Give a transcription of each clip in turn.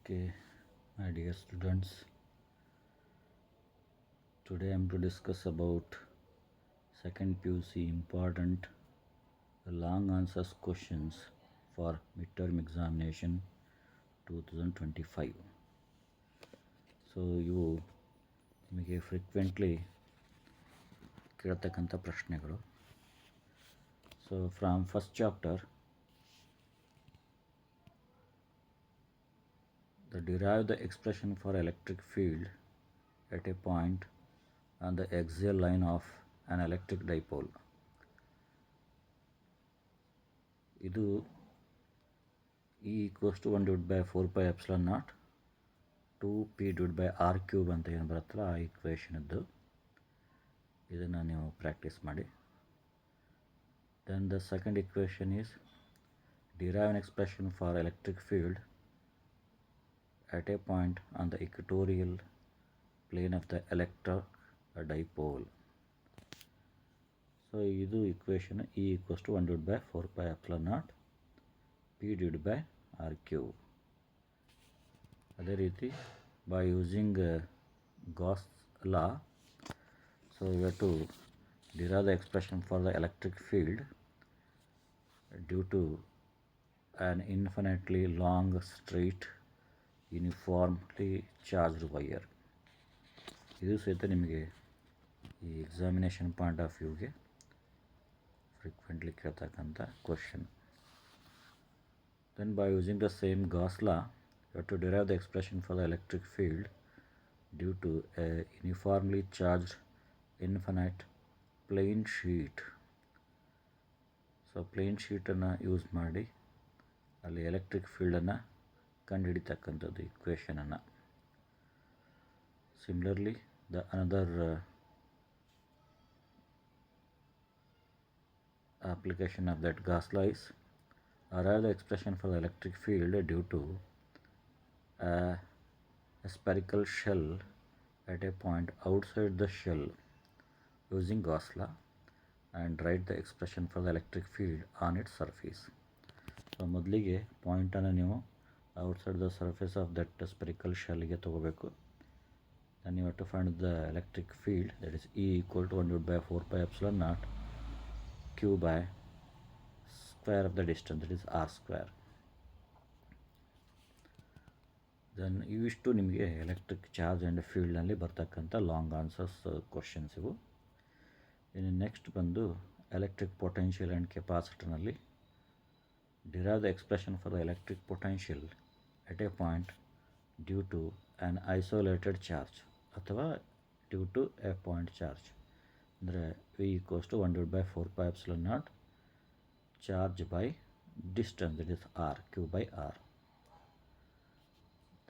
Okay, my dear students, today I am to discuss about second PUC important long answers questions for midterm examination 2025. So ಇವು ನಿಮಗೆ frequently ಕೇಳತಕ್ಕಂಥ ಪ್ರಶ್ನೆಗಳು. So from first chapter, derive the expression for electric field at a point on the axial line of an electric dipole. ಇದು E equals to 1 divided by 4 pi epsilon naught 2p divided by r cube ಅಂತ ಏನು ಬರುತ್ತಲ್ಲ ಆ equation ಇದ್ದು ಇದನ್ನು ನೀವು practice ಮಾಡಿ. Then the second equation is derive an expression for electric field at a point on the equatorial plane of the electric dipole. So ಇದು equation E equals to 1 divided by 4 pi epsilon naught p divided by r cube. ಅದೇ ರೀತಿ by using Gauss law, so we have to derive the expression for the electric field due to an infinitely long straight uniformly charged wire. ಇದು ಸಹಿತ ನಿಮಗೆ ಈ examination point of ವ್ಯೂಗೆ frequently ಕೇಳ್ತಕ್ಕಂಥ question. Then by using the same Gauss law, you have to derive the expression for the electric field due to a uniformly charged infinite plane sheet. So plane ಶೀಟನ್ನು use ಮಾಡಿ ಅಲ್ಲಿ electric ಫೀಲ್ಡನ್ನು ಕಂಡುಹಿಡಿತಕ್ಕಂಥದ್ದು ಇಕ್ವೇಷನನ್ನು. Similarly the another application of that Gauss law is arrive the expression for the electric field due to a spherical shell at a point outside the shell using Gauss law and write the expression for the electric field on its surface. So ಮೊದಲಿಗೆ ಪಾಯಿಂಟನ್ನು ನೀವು outside the surface of that spherical ಶೆಲ್ಗೆ ತೊಗೋಬೇಕು. then you have to find the electric field, that is E equal to 1 divided by 4 pi epsilon naught q by square of the distance, that is r square. Then ಇವಿಷ್ಟು ನಿಮಗೆ electric charge and ಫೀಲ್ಡ್ನಲ್ಲಿ ಬರ್ತಕ್ಕಂಥ long answers questions ಇವು. ಇನ್ನು next ಬಂದು electric potential and ಕೆಪಾಸಿಟರ್ನಲ್ಲಿ derive the expression for the electric potential at a point due to an isolated charge ಅಥವಾ due to a point charge. ಅಂದರೆ V equals to 1 divided by 4 pi epsilon naught charge by distance, that is r, q by r.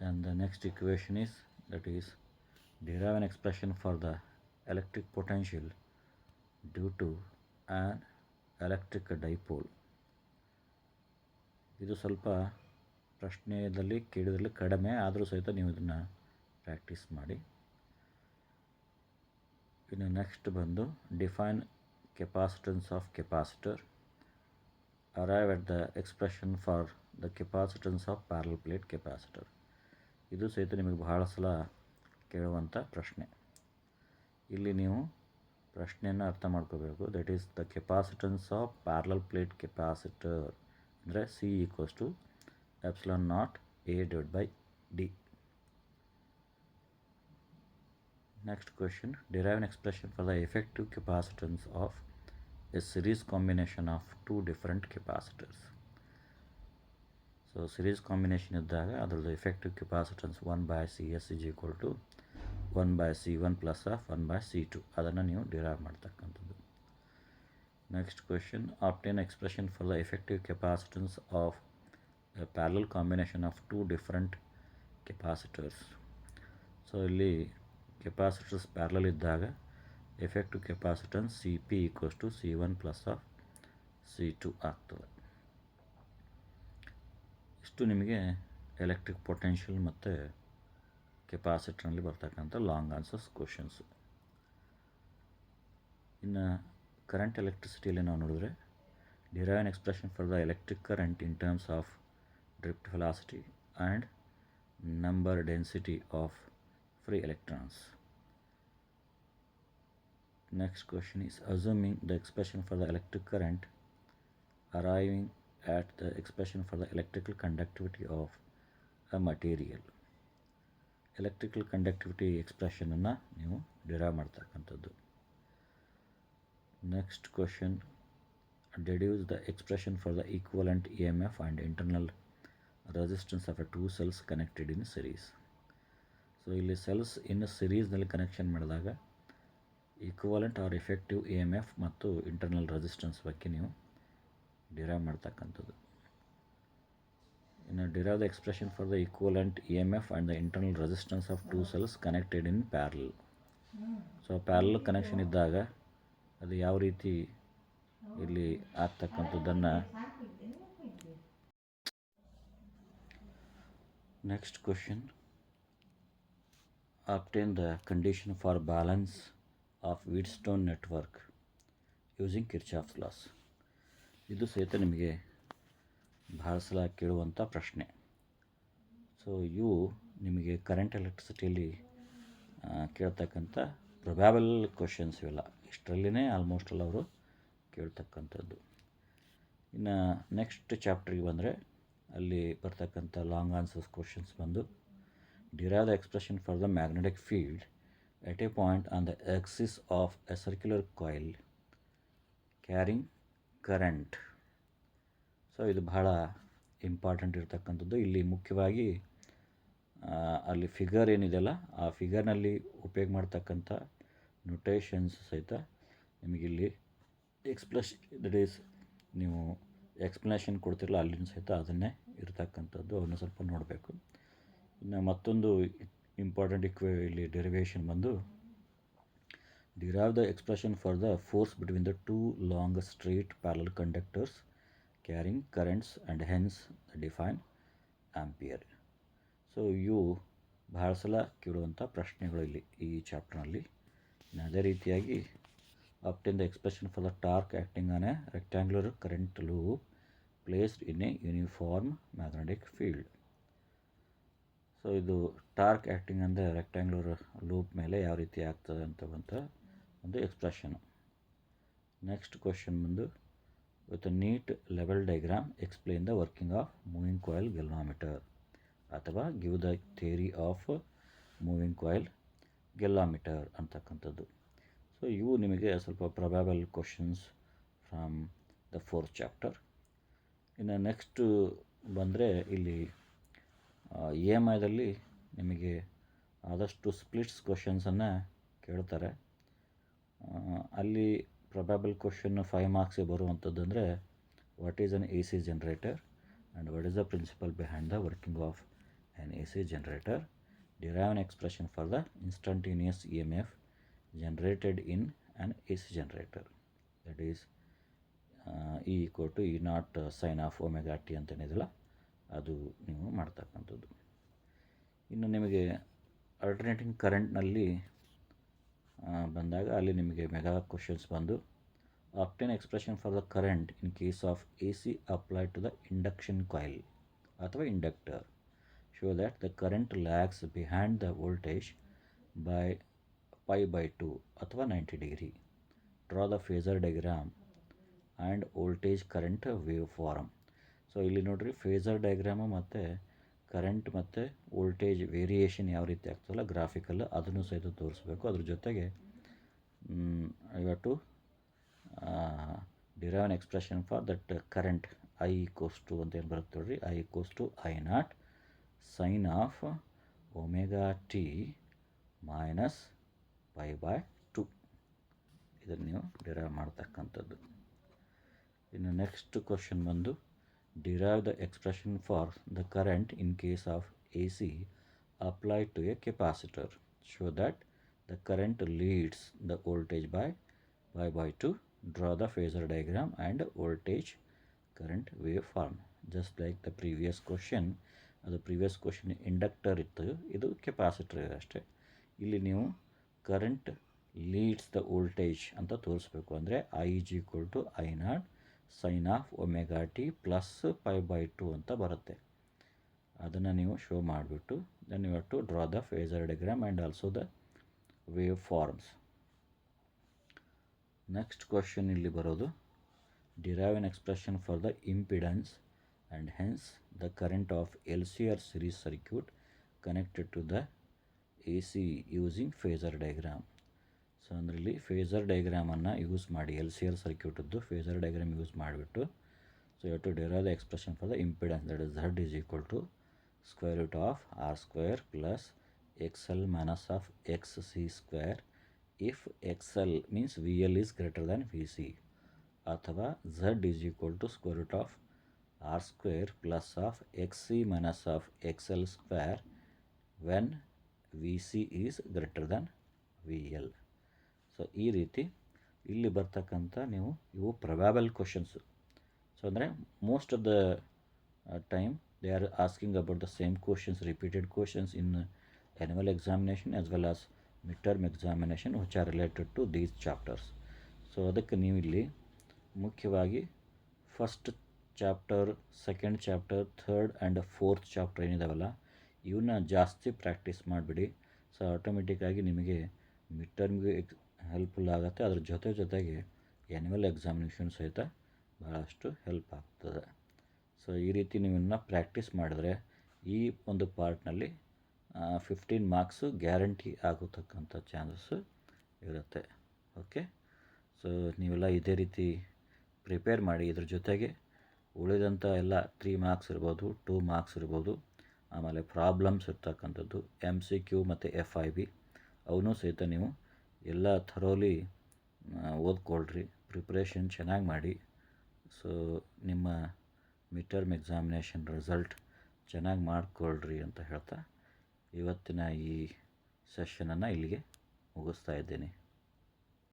Then the next equation is, that is derive an expression for the electric potential due to an electric dipole. ಇದು ಸ್ವಲ್ಪ ಪ್ರಶ್ನೆಯಲ್ಲಿ ಕೇಳಿದ್ರಲ್ಲಿ ಕಡಿಮೆ ಆದರೂ ಸಹಿತ ನೀವು ಇದನ್ನು practice ಮಾಡಿ. ಇನ್ನು ನೆಕ್ಸ್ಟ್ ಬಂದು define capacitance of capacitor, arrive at the expression for the capacitance of parallel plate capacitor. ಇದು ಸಹಿತ ನಿಮಗೆ ಬಹಳ ಸಲ ಕೇಳುವಂಥ ಪ್ರಶ್ನೆ. ಇಲ್ಲಿ ನೀವು ಪ್ರಶ್ನೆಯನ್ನು ಅರ್ಥ ಮಾಡ್ಕೋಬೇಕು. That is the capacitance of parallel plate capacitor ಅಂದರೆ C equals to epsilon naught A divided by D. Next question, derive an expression for the effective capacitance of a series combination of two different capacitors. So series combination ಇದ್ದಾಗ ಅದರದ್ದು effective capacitance 1 by CS is equal to 1 by C1 plus of 1 by C2. ಅದನ್ನು ನೀವು derive ಮಾಡ್ತಕ್ಕಂಥದ್ದು. Next question, obtain expression for the effective capacitance of a parallel combination of two different capacitors. ಸೊ ಇಲ್ಲಿ capacitors parallel ಇದ್ದಾಗ effective capacitance CP equals to C1 plus of C2 ಆಗ್ತದೆ. ಇಷ್ಟು ನಿಮಗೆ electric potential ಮತ್ತು ಕೆಪಾಸಿಟರ್ನಲ್ಲಿ ಬರ್ತಕ್ಕಂಥ ಲಾಂಗ್ ಆನ್ಸರ್ಸ್ ಕ್ವಶನ್ಸು. ಇನ್ನು ಕರೆಂಟ್ ಎಲೆಕ್ಟ್ರಿಸಿಟಿಯಲ್ಲಿ ನಾವು ನೋಡಿದ್ರೆ derive an expression for the electric current in terms of drift velocity and number density of free electrons. Next question is, assuming the expression for the electric current, arriving at the expression for the electrical conductivity of a material. Electrical conductivity ಎಕ್ಸ್ಪ್ರೆಷನನ್ನು ನೀವು derive ಮಾಡ್ತಕ್ಕಂಥದ್ದು. Next question, deduce the expression for the equivalent EMF and internal resistance of a two cells connected in series. So ಇಲ್ಲಿ cells ಇನ್ನು ಸಿರೀಸ್ನಲ್ಲಿ connection ಮಾಡಿದಾಗ equivalent or effective EMF ಮತ್ತು internal resistance ಬಗ್ಗೆ ನೀವು ಡಿರೈವ್ ಮಾಡ್ತಕ್ಕಂಥದ್ದು. ಇನ್ನು derive the expression for the equivalent EMF and the internal resistance of two cells connected in parallel. So parallel connection ಇದ್ದಾಗ ಅದು ಯಾವ ರೀತಿ ಇಲ್ಲಿ ಆಗ್ತಕ್ಕಂಥದ್ದನ್ನು. Next question, obtain the condition for balance of Wheatstone network using Kirchhoff's laws. ಇದು ಸಹಿತ ನಿಮಗೆ ಭಾಳ ಸಲ ಕೇಳುವಂಥ ಪ್ರಶ್ನೆ. ಸೊ ಇವು ನಿಮಗೆ ಕರೆಂಟ್ ಎಲೆಕ್ಟ್ರಿಸಿಟಿಯಲ್ಲಿ ಕೇಳ್ತಕ್ಕಂಥ ಪ್ರೊಬ್ಯಾಬಲ್ ಕ್ವಶನ್ಸ್ ಇವೆಲ್ಲ. ಇಷ್ಟರಲ್ಲೇ ಆಲ್ಮೋಸ್ಟ್ ಎಲ್ಲ ಅವರು ಕೇಳ್ತಕ್ಕಂಥದ್ದು. ಇನ್ನು ನೆಕ್ಸ್ಟ್ ಚಾಪ್ಟ್ರಿಗೆ ಬಂದರೆ ಅಲ್ಲಿ ಬರ್ತಕ್ಕಂಥ ಲಾಂಗ್ ಆನ್ಸರ್ಸ್ ಕ್ವಶನ್ಸ್ ಬಂದು, derive the expression for the magnetic field at a point on the axis of a circular coil carrying current. So ಇದು ಬಹಳ ಇಂಪಾರ್ಟೆಂಟ್ ಇರ್ತಕ್ಕಂಥದ್ದು. ಇಲ್ಲಿ ಮುಖ್ಯವಾಗಿ ಅಲ್ಲಿ ಫಿಗರ್ ಏನಿದೆಯಲ್ಲ, ಆ ಫಿಗರ್ನಲ್ಲಿ ಉಪಯೋಗ ಮಾಡ್ತಕ್ಕಂಥ ನೊಟೇಷನ್ಸ್ ಸಹಿತ ನಿಮಗಿಲ್ಲಿ ದಟ್ ಈಸ್ ನೀವು ಎಕ್ಸ್ಪ್ಲನೇಷನ್ ಕೊಡ್ತಿರಲ್ಲ ಅಲ್ಲಿನ ಸಹಿತ ಅದನ್ನೇ ಇರ್ತಕ್ಕಂಥದ್ದು. ಅವನ್ನ ಸ್ವಲ್ಪ ನೋಡಬೇಕು. ಇನ್ನು ಮತ್ತೊಂದು ಇಂಪಾರ್ಟೆಂಟ್ ಇಲ್ಲಿ ಡೆರಿವೇಷನ್ ಬಂದು, derive the expression for the force between the two long straight parallel conductors carrying currents and hence define ampere. So ಇವು ಬಹಳ ಸಲ ಕೇಳುವಂಥ ಪ್ರಶ್ನೆಗಳು ಇಲ್ಲಿ ಈ ಚಾಪ್ಟರ್ನಲ್ಲಿ. ಅದೇ ರೀತಿಯಾಗಿ obtain the expression for the torque acting on a rectangular current loop placed in a uniform magnetic field. So ಇದು ಟಾರ್ಕ್ ಆ್ಯಕ್ಟಿಂಗ್ ಅಂದರೆ ರೆಕ್ಟ್ಯಾಂಗ್ಯುಲರ್ ಲೂಪ್ ಮೇಲೆ ಯಾವ ರೀತಿ ಆಗ್ತದೆ ಅಂತಕ್ಕಂಥ ಒಂದು ಎಕ್ಸ್ಪ್ರೆಷನು. ನೆಕ್ಸ್ಟ್ ಕ್ವಶನ್ ಬಂದು, with a neat level diagram explain the working of moving coil galvanometer, ಅಥವಾ give the theory of moving coil galvanometer ಅಂತಕ್ಕಂಥದ್ದು. ಸೊ ಇವು ನಿಮಗೆ ಸ್ವಲ್ಪ probable questions from the fourth chapter. ಇನ್ನು ನೆಕ್ಸ್ಟು ಬಂದರೆ ಇಲ್ಲಿ EMIದಲ್ಲಿ ನಿಮಗೆ ಆದಷ್ಟು ಸ್ಪ್ಲಿಟ್ಸ್ ಕ್ವಶನ್ಸನ್ನು ಕೇಳ್ತಾರೆ. ಅಲ್ಲಿ ಪ್ರೊಬ್ಯಾಬಲ್ ಕ್ವಶನ್ 5 ಮಾರ್ಕ್ಸಿಗೆ ಬರುವಂಥದ್ದು ಅಂದರೆ, what is an AC generator and what is the principle behind the working of an AC generator, derive an expression for the instantaneous EMF generated in an AC generator, that is E equal to E naught sin of omega t ಅಂತೇನಿದೆಯಲ್ಲ ಅದು ನೀವು ಮಾಡ್ತಕ್ಕಂಥದ್ದು. ಇನ್ನು ನಿಮಗೆ alternating ಕರೆಂಟ್ನಲ್ಲಿ ಬಂದಾಗ ಅಲ್ಲಿ ನಿಮಗೆ mega questions ಬಂದು, obtain expression for the current in case of AC applied to the induction coil ಅಥವಾ inductor. Show that the current lags behind the voltage by pi by 2 ಅಥವಾ 90 degree. Draw the phasor diagram and voltage current waveform. So ಇಲ್ಲಿ ನೋಡಿರಿ, phasor diagram ಮತ್ತು current ಮತ್ತು voltage variation ಯಾವ ರೀತಿ ಆಗ್ತದಲ್ಲ graphical, ಅದನ್ನು ಸಹಿತ ತೋರಿಸ್ಬೇಕು. ಅದ್ರ ಜೊತೆಗೆ ಇವತ್ತು derive an expression for that current I equals to ಅಂತ ಏನು ಬರುತ್ತೆ ನೋಡಿರಿ, I equals to I naught sine of omega t minus pi by 2. ಇದನ್ನು ನೀವು ಡಿರೈವ್ ಮಾಡ್ತಕ್ಕಂಥದ್ದು. ಇನ್ನು ನೆಕ್ಸ್ಟ್ ಕ್ವಶನ್ ಬಂದು, derive the expression for the current in case of AC applied to a capacitor. Show that the current leads the voltage by pi by 2. Draw the phasor diagram and voltage current waveform. Just like the previous question, ಅದು previous question inductor ಇತ್ತು, ಇದು capacitor ಇದೆ ಅಷ್ಟೇ. ಇಲ್ಲಿ ನೀವು current leads the voltage ಅಂತ ತೋರಿಸ್ಬೇಕು. ಅಂದರೆ I is equal to I naught sine of omega t plus pi by 2 ಅಂತ ಬರುತ್ತೆ. ಅದನ್ನು ನೀವು ಶೋ ಮಾಡಿಬಿಟ್ಟು then you have to draw the phasor diagram and also the wave forms. Next question ಇಲ್ಲಿ ಬರೋದು derive an expression for the impedance and hence the current of LCR series circuit connected to the AC using phasor diagram. So ಅಂದರೆ ಇಲ್ಲಿ phasor ಡಯಾಗ್ರಾಮನ್ನು use ಮಾಡಿ LCR ಸರ್ಕ್ಯೂಟದ್ದು phasor diagram use ಮಾಡಿಬಿಟ್ಟು so you have to derive the expression for the impedance that is Z is equal to square root of R square plus XL minus of XC square if XL means VL is greater than VC, ಅಥವಾ Z is equal to square root of R square plus of XC minus of XL square when VC is greater than VL. So ಈ ರೀತಿ ಇಲ್ಲಿ ಬರ್ತಕ್ಕಂಥ ನೀವು ಇವು probable questions. So ಅಂದರೆ most of the time they are asking about the same questions, repeated questions in annual examination as well as mid term examination which are related to these chapters. So ಅದಕ್ಕೆ ನೀವು ಇಲ್ಲಿ ಮುಖ್ಯವಾಗಿ first chapter, second chapter, third and fourth chapter ಏನಿದಾವಲ್ಲ ಇವನ್ನ ಜಾಸ್ತಿ practice ಮಾಡಿಬಿಡಿ. So ಆಟೋಮೆಟಿಕ್ಕಾಗಿ ನಿಮಗೆ ಮಿಡ್ ಟರ್ಮ್ಗೆ ಹೆಲ್ಪ್ಫುಲ್ ಆಗುತ್ತೆ, ಅದ್ರ ಜೊತೆಗೆ ಆ್ಯನ್ಯುವಲ್ ಎಕ್ಸಾಮಿನೇಷನ್ ಸಹಿತ ಭಾಳಷ್ಟು ಹೆಲ್ಪ್ ಆಗ್ತದೆ. ಸೊ ಈ ರೀತಿ ನೀವನ್ನ ಪ್ರಾಕ್ಟೀಸ್ ಮಾಡಿದ್ರೆ ಈ ಒಂದು ಪಾರ್ಟ್ನಲ್ಲಿ 15 ಮಾರ್ಕ್ಸು ಗ್ಯಾರಂಟಿ ಆಗೋತಕ್ಕಂಥ ಚಾನ್ಸಸ್ಸು ಇರುತ್ತೆ. ಓಕೆ, ಸೊ ನೀವೆಲ್ಲ ಇದೇ ರೀತಿ ಪ್ರಿಪೇರ್ ಮಾಡಿ. ಇದ್ರ ಜೊತೆಗೆ ಉಳಿದಂಥ ಎಲ್ಲ 3 ಮಾರ್ಕ್ಸ್ ಇರ್ಬೋದು, 2 ಮಾರ್ಕ್ಸ್ ಇರ್ಬೋದು, ಆಮೇಲೆ ಪ್ರಾಬ್ಲಮ್ಸ್ ಇರ್ತಕ್ಕಂಥದ್ದು MCQ ಮತ್ತು FIB ಅವನ್ನೂ ಸಹಿತ ನೀವು ಎಲ್ಲ ಥರೋಲಿ ಓದ್ಕೊಳ್ರಿ, ಪ್ರಿಪ್ರೇಷನ್ ಚೆನ್ನಾಗಿ ಮಾಡಿ. ಸೊ ನಿಮ್ಮ ಮಿಡ್ ಟರ್ಮ್ ಎಕ್ಸಾಮಿನೇಷನ್ ರಿಸಲ್ಟ್ ಚೆನ್ನಾಗಿ ಮಾಡಿಕೊಳ್ರಿ ಅಂತ ಹೇಳ್ತಾ ಇವತ್ತಿನ ಈ ಸೆಷನನ್ನು ಇಲ್ಲಿಗೆ ಮುಗಿಸ್ತಾ ಇದ್ದೀನಿ.